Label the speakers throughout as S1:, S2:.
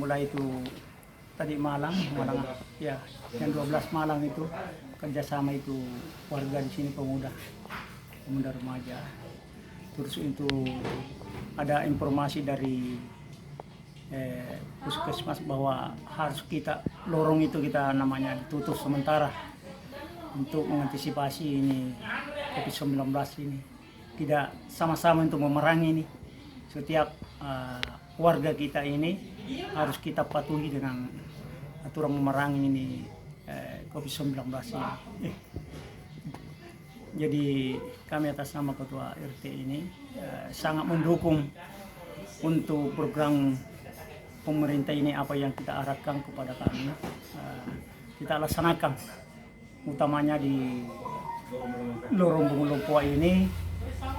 S1: mulai itu tadi malam ya jam 12 malam itu kerjasama itu warga di sini pemuda remaja. Terus itu ada informasi dari puskesmas bahwa harus kita lorong itu kita namanya ditutup sementara untuk mengantisipasi ini COVID-19 ini. Tidak sama-sama untuk memerangi ini. Setiap warga kita ini harus kita patuhi dengan aturan memerangi ini COVID-19 ini. Jadi kami atas nama Ketua RT ini sangat mendukung untuk program pemerintah ini apa yang kita arahkan kepada kami. Kita laksanakan utamanya di lorong Bungu Lompoa ini,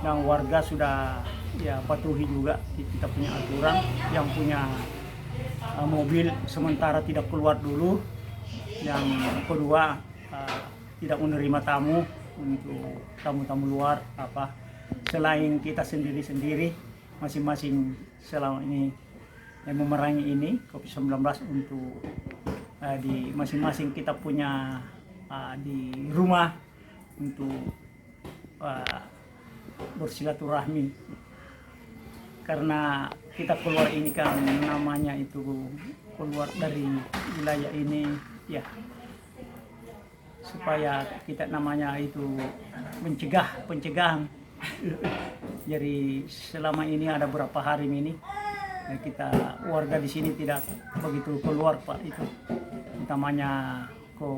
S1: dan warga sudah ya patuhi juga kita punya aturan. Yang punya mobil sementara tidak keluar dulu, yang kedua tidak menerima tamu untuk tamu-tamu luar selain kita sendiri masing-masing selama ini yang memerangi ini COVID-19 untuk di masing-masing kita punya di rumah untuk bersilaturahmi, karena kita keluar ini kan namanya itu keluar dari wilayah ini ya supaya kita namanya itu pencegahan. Jadi selama ini ada berapa hari ini kita warga di sini tidak begitu keluar Pak, itu utamanya ke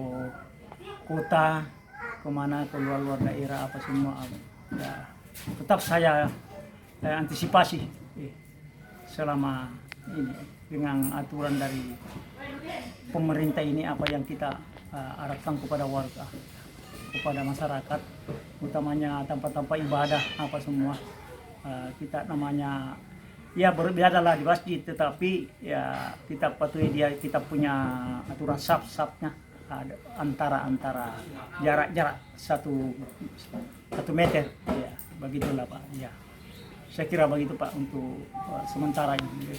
S1: kota kemana, keluar daerah apa semua ya, tetap saya antisipasi selama ini dengan aturan dari pemerintah ini apa yang kita arahkan kepada warga, kepada masyarakat, utamanya tempat-tempat ibadah apa semua kita namanya ya berbiadalah di masjid, tetapi ya kita patuhi dia, kita punya aturan saf-safnya antara jarak satu meter ya, begitulah Pak ya. Saya kira begitu Pak untuk sementara ini.